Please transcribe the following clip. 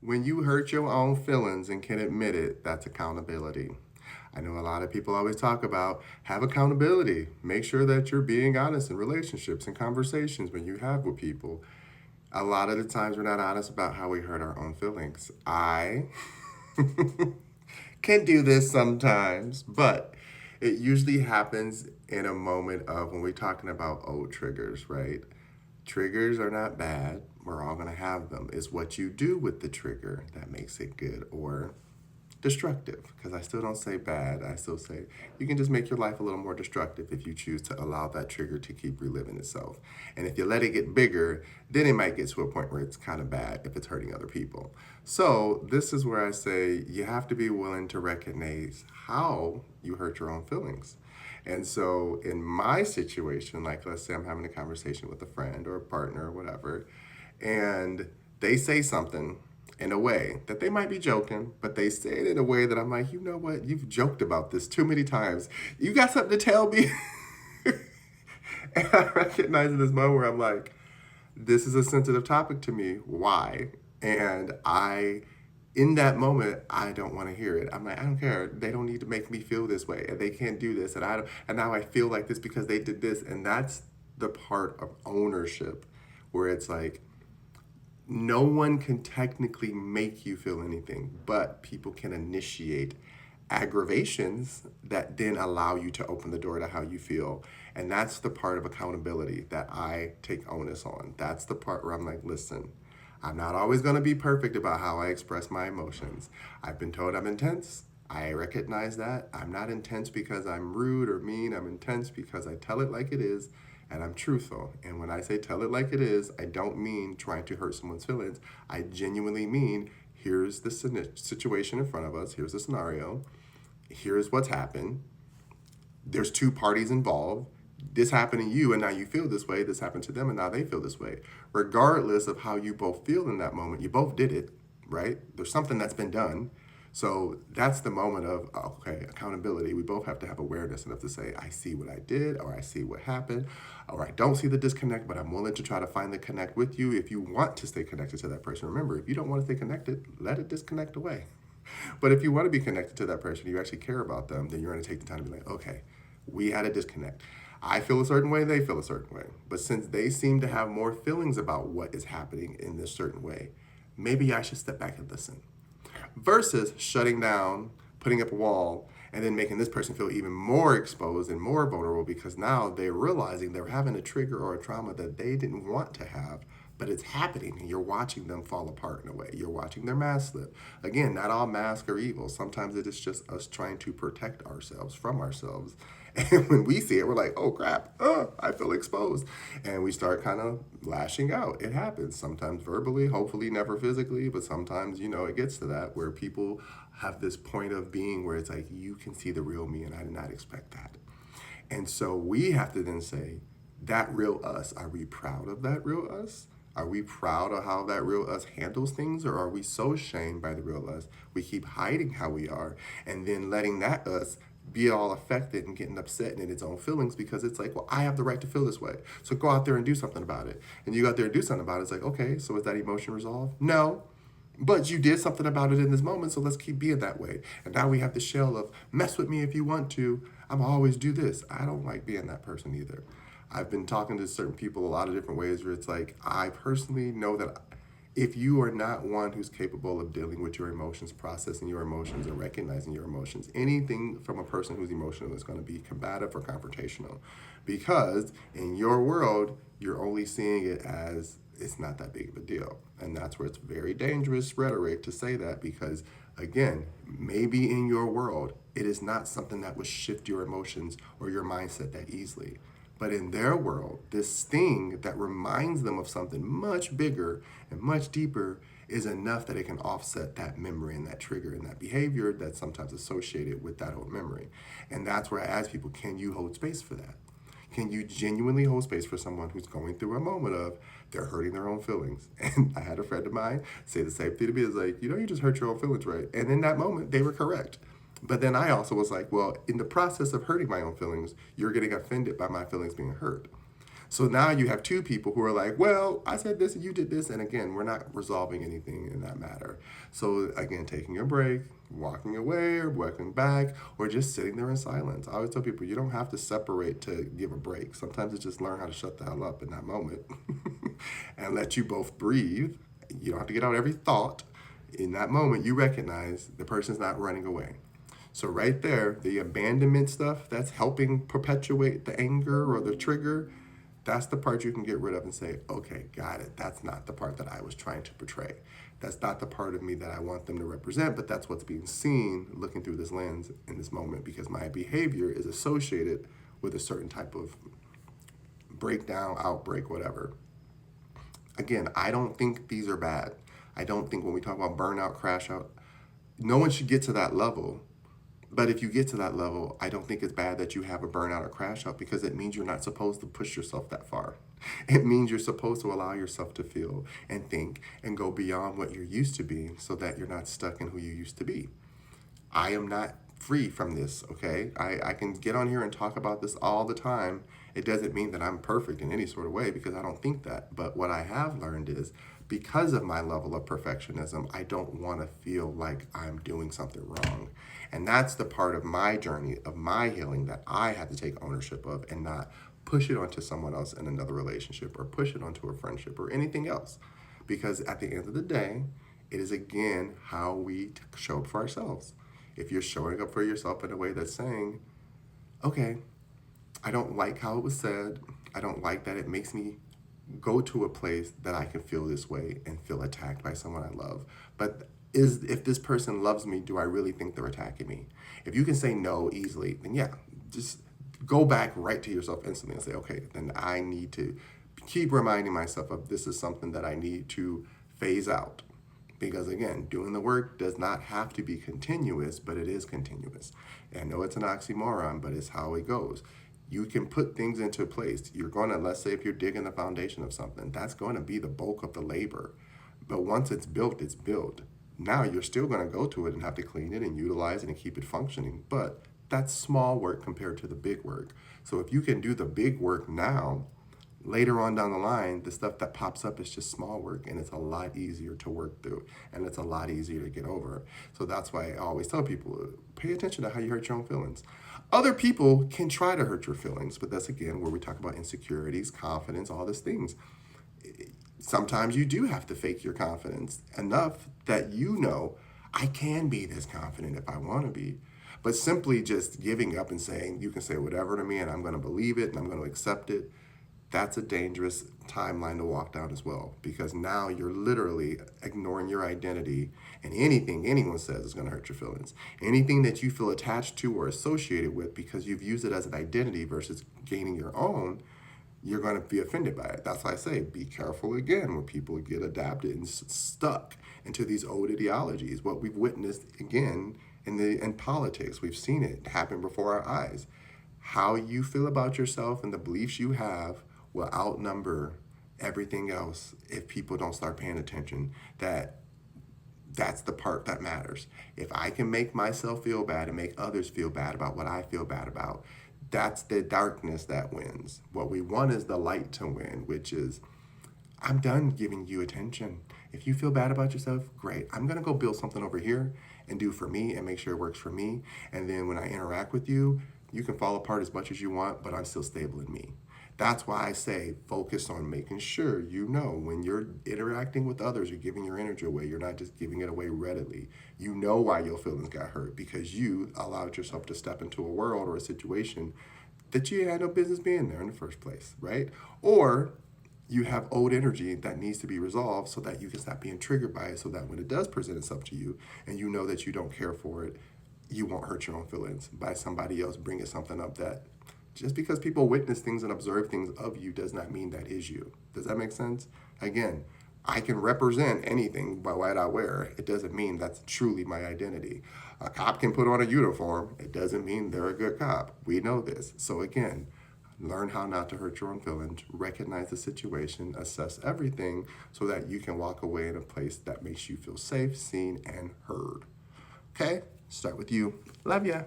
When you hurt your own feelings and can admit it, that's accountability. I know a lot of people always talk about have accountability. Make sure that you're being honest in relationships and conversations when you have with people. A lot of the times we're not honest about how we hurt our own feelings. I can do this sometimes, but it usually happens in a moment of when we're talking about old triggers, right? Triggers are not bad. We're all going to have them. It's what you do with the trigger that makes it good or destructive. Because I still don't say bad. I still say you can just make your life a little more destructive if you choose to allow that trigger to keep reliving itself. And if you let it get bigger, then it might get to a point where it's kind of bad if it's hurting other people. So this is where I say you have to be willing to recognize how you hurt your own feelings. And so in my situation, like let's say I'm having a conversation with a friend or a partner or whatever, and they say something in a way that they might be joking, but they say it in a way that I'm like, you know what? You've joked about this too many times. You got something to tell me? And I recognize in this moment where I'm like, this is a sensitive topic to me. Why? And in that moment, I don't want to hear it. I'm like, I don't care. They don't need to make me feel this way, and they can't do this, and I don't. And now I feel like this because they did this, and that's the part of ownership, where it's like, no one can technically make you feel anything, but people can initiate aggravations that then allow you to open the door to how you feel. And that's the part of accountability that I take onus on. That's the part where I'm like, listen, I'm not always going to be perfect about how I express my emotions. I've been told I'm intense. I recognize that. I'm not intense because I'm rude or mean. I'm intense because I tell it like it is and I'm truthful. And when I say tell it like it is, I don't mean trying to hurt someone's feelings. I genuinely mean here's the situation in front of us, here's the scenario, here's what's happened. There's two parties involved. This happened to you and now you feel this way. This happened to them and now they feel this way. Regardless of how you both feel in that moment, you both did it, right? There's something that's been done. So that's the moment of, okay, accountability. We both have to have awareness enough to say, I see what I did, or I see what happened, or I don't see the disconnect, but I'm willing to try to find the connect with you if you want to stay connected to that person. Remember, if you don't want to stay connected, let it disconnect away. But if you want to be connected to that person, you actually care about them, then you're going to take the time to be like, okay, we had a disconnect. I feel a certain way, they feel a certain way. But since they seem to have more feelings about what is happening in this certain way, maybe I should step back and listen. Versus shutting down, putting up a wall, and then making this person feel even more exposed and more vulnerable because now they're realizing they're having a trigger or a trauma that they didn't want to have, but it's happening and you're watching them fall apart in a way. You're watching their mask slip. Again, not all masks are evil. Sometimes it is just us trying to protect ourselves from ourselves. And when we see it, we're like, oh crap, I feel exposed. And we start kind of lashing out. It happens sometimes verbally, hopefully never physically, but sometimes, it gets to that where people have this point of being where it's like, you can see the real me, and I did not expect that. And so we have to then say, that real us, are we proud of that real us? Are we proud of how that real us handles things? Or are we so shamed by the real us, we keep hiding how we are and then letting that us be all affected and getting upset and in its own feelings because it's like, well, I have the right to feel this way. So go out there and do something about it. And you go out there and do something about it. It's like, okay, so is that emotion resolved? No. But you did something about it in this moment, so let's keep being that way. And now we have the shell of mess with me if you want to. I'm always do this. I don't like being that person either. I've been talking to certain people a lot of different ways where it's like, I personally know that if you are not one who's capable of dealing with your emotions, processing your emotions, and recognizing your emotions, anything from a person who's emotional is going to be combative or confrontational. Because in your world, you're only seeing it as it's not that big of a deal. And that's where it's very dangerous rhetoric to say that because, again, maybe in your world, it is not something that would shift your emotions or your mindset that easily. But in their world, this thing that reminds them of something much bigger and much deeper is enough that it can offset that memory and that trigger and that behavior that's sometimes associated with that old memory. And that's where I ask people, can you hold space for that? Can you genuinely hold space for someone who's going through a moment of they're hurting their own feelings? And I had a friend of mine say the same thing to me. It's like, you just hurt your own feelings, right? And in that moment, they were correct. But then I also was like, well, in the process of hurting my own feelings, you're getting offended by my feelings being hurt. So now you have two people who are like, well, I said this and you did this. And again, we're not resolving anything in that matter. So again, taking a break, walking away or walking back, or just sitting there in silence. I always tell people you don't have to separate to give a break. Sometimes it's just learn how to shut the hell up in that moment and let you both breathe. You don't have to get out every thought. In that moment, you recognize the person's not running away. So right there, the abandonment stuff that's helping perpetuate the anger or the trigger, that's the part you can get rid of and say, okay, got it. That's not the part that I was trying to portray. That's not the part of me that I want them to represent, but that's what's being seen looking through this lens in this moment because my behavior is associated with a certain type of breakdown, outbreak, whatever. Again, I don't think these are bad. I don't think when we talk about burnout, crash out, no one should get to that level. But if you get to that level, I don't think it's bad that you have a burnout or crash out because it means you're not supposed to push yourself that far. It means you're supposed to allow yourself to feel and think and go beyond what you're used to being so that you're not stuck in who you used to be. I am not free from this, okay? I can get on here and talk about this all the time. It doesn't mean that I'm perfect in any sort of way because I don't think that. But what I have learned is because of my level of perfectionism, I don't want to feel like I'm doing something wrong. And that's the part of my journey, of my healing that I have to take ownership of and not push it onto someone else in another relationship or push it onto a friendship or anything else. Because at the end of the day, it is again how we show up for ourselves. If you're showing up for yourself in a way that's saying, okay, I don't like how it was said. I don't like that it makes me go to a place that I can feel this way and feel attacked by someone I love. But if this person loves me, do I really think they're attacking me? If you can say no easily, then yeah, just go back right to yourself instantly and say, okay, then I need to keep reminding myself of this is something that I need to phase out. Because again, doing the work does not have to be continuous, but it is continuous. And I know it's an oxymoron, but it's how it goes. You can put things into place. You're going to, let's say if you're digging the foundation of something, that's going to be the bulk of the labor. But once it's built, it's built. Now you're still going to go to it and have to clean it and utilize it and keep it functioning. But that's small work compared to the big work. So if you can do the big work now, later on down the line, the stuff that pops up is just small work and it's a lot easier to work through and it's a lot easier to get over. So that's why I always tell people, pay attention to how you hurt your own feelings. Other people can try to hurt your feelings, but that's again where we talk about insecurities, confidence, all these things. Sometimes you do have to fake your confidence enough that you know, I can be this confident if I want to be. But simply just giving up and saying, you can say whatever to me and I'm going to believe it and I'm going to accept it, that's a dangerous timeline to walk down as well, because now you're literally ignoring your identity, and anything anyone says is going to hurt your feelings. Anything that you feel attached to or associated with because you've used it as an identity versus gaining your own, you're going to be offended by it. That's why I say be careful again when people get adapted and stuck into these old ideologies. What we've witnessed again in politics, we've seen it happen before our eyes. How you feel about yourself and the beliefs you have will outnumber everything else if people don't start paying attention. That's the part that matters. If I can make myself feel bad and make others feel bad about what I feel bad about, that's the darkness that wins. What we want is the light to win, which is, I'm done giving you attention. If you feel bad about yourself, great. I'm going to go build something over here and do for me and make sure it works for me. And then when I interact with you, you can fall apart as much as you want, but I'm still stable in me. That's why I say focus on making sure you know when you're interacting with others, you're giving your energy away. You're not just giving it away readily. You know why your feelings got hurt because you allowed yourself to step into a world or a situation that you had no business being there in the first place, right? Or you have old energy that needs to be resolved so that you can stop being triggered by it so that when it does present itself to you and you know that you don't care for it, you won't hurt your own feelings by somebody else bringing something up that just because people witness things and observe things of you does not mean that is you. Does that make sense? Again, I can represent anything by what I wear. It doesn't mean that's truly my identity. A cop can put on a uniform. It doesn't mean they're a good cop. We know this. So again, learn how not to hurt your own feelings, recognize the situation, assess everything so that you can walk away in a place that makes you feel safe, seen, and heard. Okay? Start with you. Love ya.